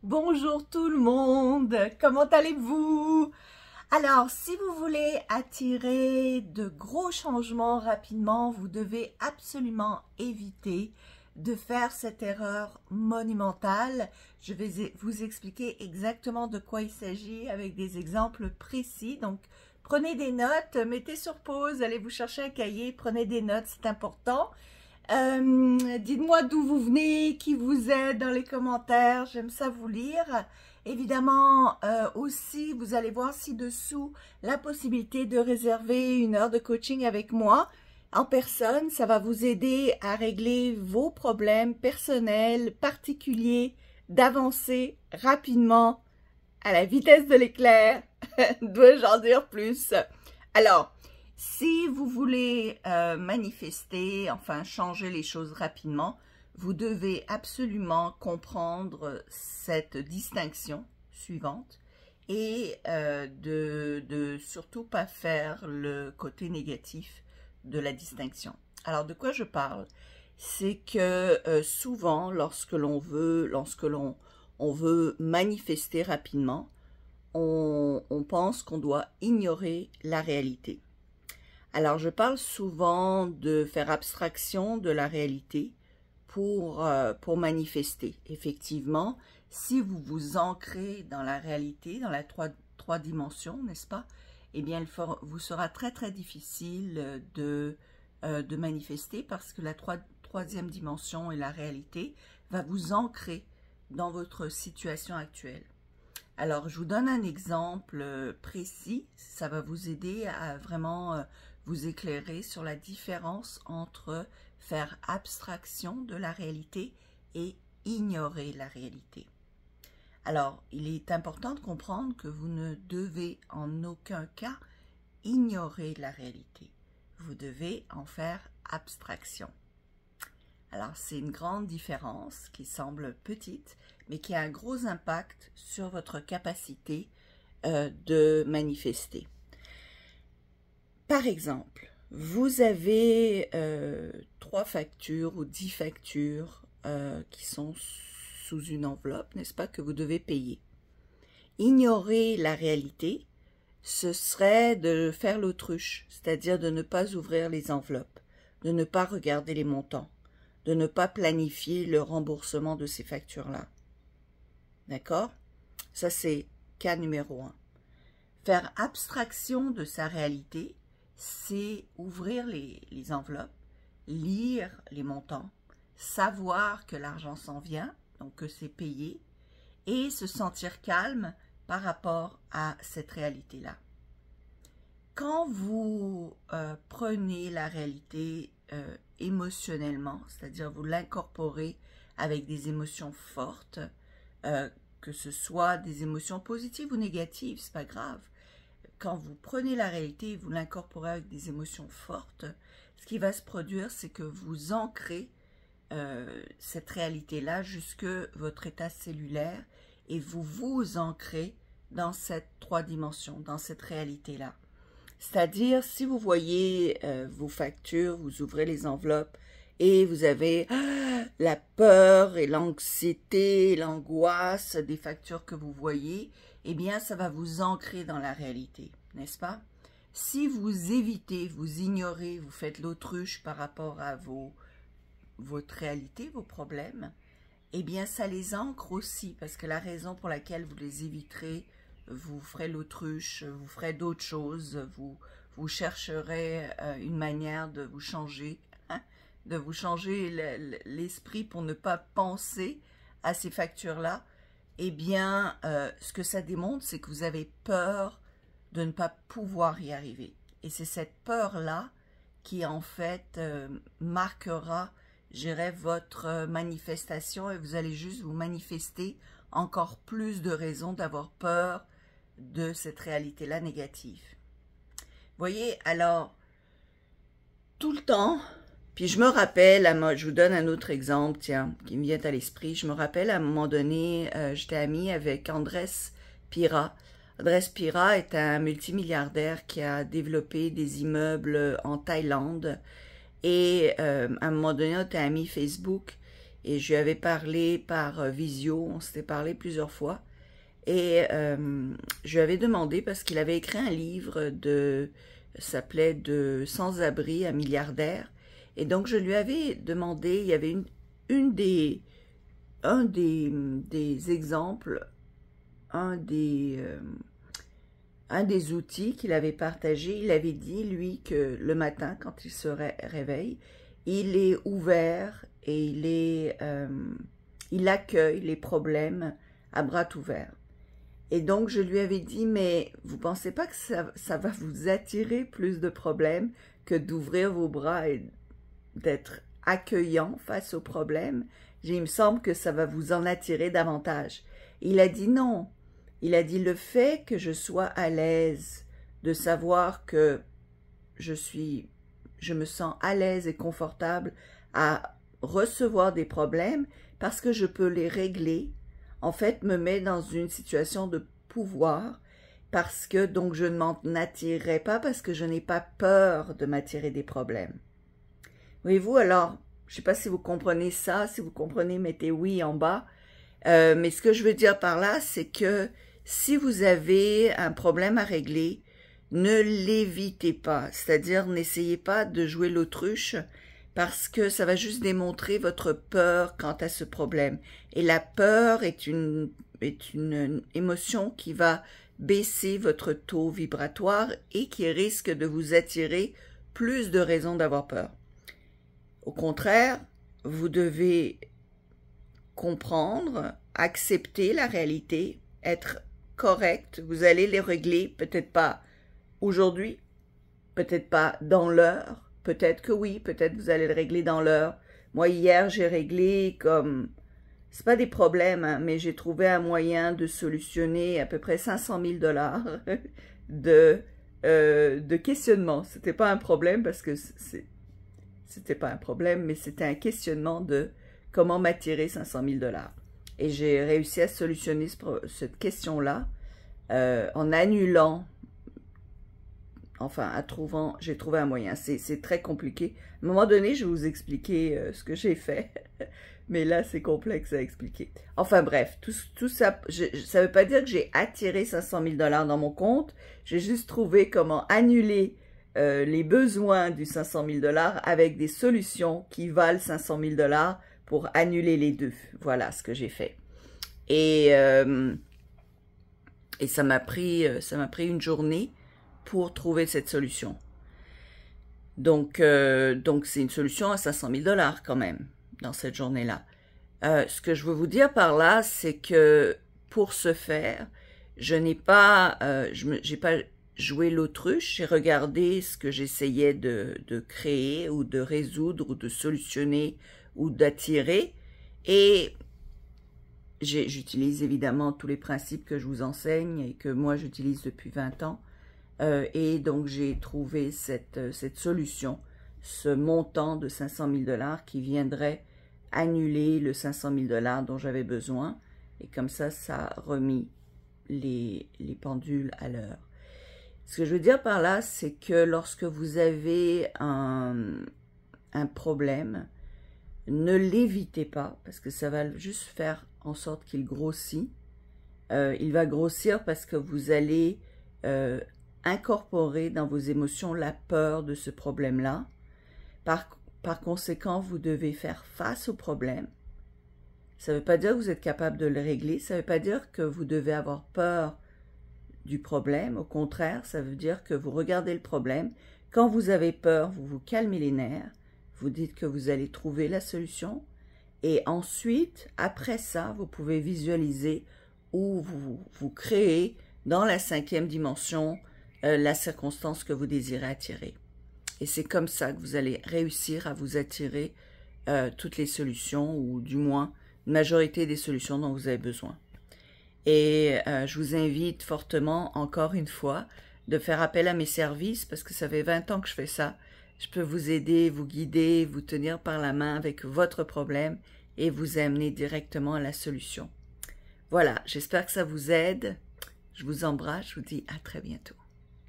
Bonjour tout le monde, comment allez-vous? Alors, si vous voulez attirer de gros changements rapidement, vous devez absolument éviter de faire cette erreur monumentale. Je vais vous expliquer exactement de quoi il s'agit avec des exemples précis. Donc, prenez des notes, mettez sur pause, allez vous chercher un cahier, prenez des notes, c'est important. Dites-moi d'où vous venez, qui vous êtes dans les commentaires, j'aime ça vous lire. Évidemment, aussi, vous allez voir ci-dessous la possibilité de réserver une heure de coaching avec moi en personne. Ça va vous aider à régler vos problèmes personnels, particuliers, d'avancer rapidement à la vitesse de l'éclair. Dois-je en dire plus? Alors, si vous voulez manifester, enfin changer les choses rapidement, vous devez absolument comprendre cette distinction suivante et de surtout pas faire le côté négatif de la distinction. Alors, de quoi je parle? C'est que souvent, lorsque l'on veut manifester rapidement, on pense qu'on doit ignorer la réalité. Alors, je parle souvent de faire abstraction de la réalité pour manifester. Effectivement, si vous vous ancrez dans la réalité, dans la trois dimensions, n'est-ce pas? Eh bien, vous sera très, très difficile de manifester parce que la troisième dimension et la réalité va vous ancrer dans votre situation actuelle. Alors, je vous donne un exemple précis, ça va vous aider à vraiment vous éclairer sur la différence entre faire abstraction de la réalité et ignorer la réalité. Alors, il est important de comprendre que vous ne devez en aucun cas ignorer la réalité. Vous devez en faire abstraction. Alors, c'est une grande différence qui semble petite, mais qui a un gros impact sur votre capacité de manifester. Par exemple, vous avez 3 factures ou 10 factures qui sont sous une enveloppe, n'est-ce pas, que vous devez payer. Ignorer la réalité, ce serait de faire l'autruche, c'est-à-dire de ne pas ouvrir les enveloppes, de ne pas regarder les montants, de ne pas planifier le remboursement de ces factures-là. D'accord? Ça, c'est cas numéro 1. Faire abstraction de sa réalité, c'est ouvrir les enveloppes, lire les montants, savoir que l'argent s'en vient, donc que c'est payé, et se sentir calme par rapport à cette réalité-là. Quand vous prenez la réalité émotionnellement, c'est-à-dire vous l'incorporez avec des émotions fortes, que ce soit des émotions positives ou négatives, c'est pas grave. Quand vous prenez la réalité et vous l'incorporez avec des émotions fortes, ce qui va se produire, c'est que vous ancrez cette réalité-là jusque votre état cellulaire et vous vous ancrez dans cette 3 dimensions, dans cette réalité-là. C'est-à-dire, si vous voyez vos factures, vous ouvrez les enveloppes et vous avez la peur et l'anxiété, l'angoisse des factures que vous voyez, eh bien, ça va vous ancrer dans la réalité, n'est-ce pas? Si vous évitez, vous ignorez, vous faites l'autruche par rapport à votre réalité, vos problèmes, eh bien, ça les ancre aussi, parce que la raison pour laquelle vous les éviterez, vous ferez l'autruche, vous ferez d'autres choses, vous chercherez une manière de vous changer, l'esprit pour ne pas penser à ces factures-là, eh bien, ce que ça démontre, c'est que vous avez peur de ne pas pouvoir y arriver. Et c'est cette peur-là qui, en fait, marquera, je dirais, votre manifestation et vous allez juste vous manifester encore plus de raisons d'avoir peur de cette réalité-là négative. Vous voyez, alors, tout le temps, puis je me rappelle, je vous donne un autre exemple, tiens, qui me vient à l'esprit. Je me rappelle, à un moment donné, j'étais amie avec Andrés Pira. Andrés Pira est un multimilliardaire qui a développé des immeubles en Thaïlande. Et à un moment donné, on était amis Facebook. et je lui avais parlé par visio, on s'était parlé plusieurs fois. Et je lui avais demandé, parce qu'il avait écrit un livre s'appelait de sans-abri à milliardaire. Et donc je lui avais demandé, il y avait un des exemples, un des outils qu'il avait partagé. Il avait dit, lui, que le matin, quand il se réveille, il est ouvert et il accueille les problèmes à bras ouverts. Et donc, je lui avais dit, mais vous pensez pas que ça va vous attirer plus de problèmes que d'ouvrir vos bras et d'être accueillant face aux problèmes? Il me semble que ça va vous en attirer davantage. Il a dit non. Il a dit le fait que je sois à l'aise de savoir que je me sens à l'aise et confortable à recevoir des problèmes parce que je peux les régler, en fait, me met dans une situation de pouvoir parce que donc je ne m'en attirerai pas parce que je n'ai pas peur de m'attirer des problèmes. Voyez-vous, alors, je ne sais pas si vous comprenez ça, si vous comprenez, mettez oui en bas. Mais ce que je veux dire par là, c'est que si vous avez un problème à régler, ne l'évitez pas. C'est-à-dire, n'essayez pas de jouer l'autruche parce que ça va juste démontrer votre peur quant à ce problème. Et la peur est une émotion qui va baisser votre taux vibratoire et qui risque de vous attirer plus de raisons d'avoir peur. Au contraire, vous devez comprendre, accepter la réalité, être correct. Vous allez les régler, peut-être pas aujourd'hui, peut-être pas dans l'heure, peut-être que oui, peut-être vous allez le régler dans l'heure. Moi, hier, j'ai réglé comme, c'est pas des problèmes, hein, mais j'ai trouvé un moyen de solutionner à peu près 500 000 $ de questionnement. C'était pas un problème parce que c'était pas un problème, mais c'était un questionnement de comment m'attirer 500 000 $. Et j'ai réussi à solutionner cette question-là en annulant, enfin, j'ai trouvé un moyen. C'est très compliqué. À un moment donné, je vais vous expliquer ce que j'ai fait, mais là, c'est complexe à expliquer. Enfin bref, tout ça, ça ne veut pas dire que j'ai attiré 500 000 $ dans mon compte. J'ai juste trouvé comment annuler les besoins du 500 000 $ avec des solutions qui valent 500 000 $ pour annuler les deux. Voilà ce que j'ai fait. Et ça m'a pris une journée pour trouver cette solution. Donc c'est une solution à 500 000 $ quand même, dans cette journée-là. Ce que je veux vous dire par là, c'est que pour ce faire, je n'ai pas, j'ai pas joué l'autruche, j'ai regardé ce que j'essayais de créer ou de résoudre ou de solutionner ou d'attirer, et j'utilise évidemment tous les principes que je vous enseigne et que moi j'utilise depuis 20 ans, et donc j'ai trouvé cette solution, ce montant de 500 000 $ qui viendrait annuler le 500 000 $ dont j'avais besoin, et comme ça a remis les pendules à l'heure. Ce que je veux dire par là, c'est que lorsque vous avez un problème, ne l'évitez pas, parce que ça va juste faire en sorte qu'il grossit. Il va grossir parce que vous allez incorporer dans vos émotions la peur de ce problème-là. Par conséquent, vous devez faire face au problème. Ça ne veut pas dire que vous êtes capable de le régler, ça ne veut pas dire que vous devez avoir peur du problème. Au contraire, ça veut dire que vous regardez le problème. Quand vous avez peur, vous vous calmez les nerfs, vous dites que vous allez trouver la solution, et ensuite, après ça, vous pouvez visualiser ou vous créez dans la 5e dimension la circonstance que vous désirez attirer. Et c'est comme ça que vous allez réussir à vous attirer toutes les solutions, ou du moins une majorité des solutions dont vous avez besoin. Et je vous invite fortement, encore une fois, de faire appel à mes services, parce que ça fait 20 ans que je fais ça. Je peux vous aider, vous guider, vous tenir par la main avec votre problème et vous amener directement à la solution. Voilà, j'espère que ça vous aide. Je vous embrasse, je vous dis à très bientôt.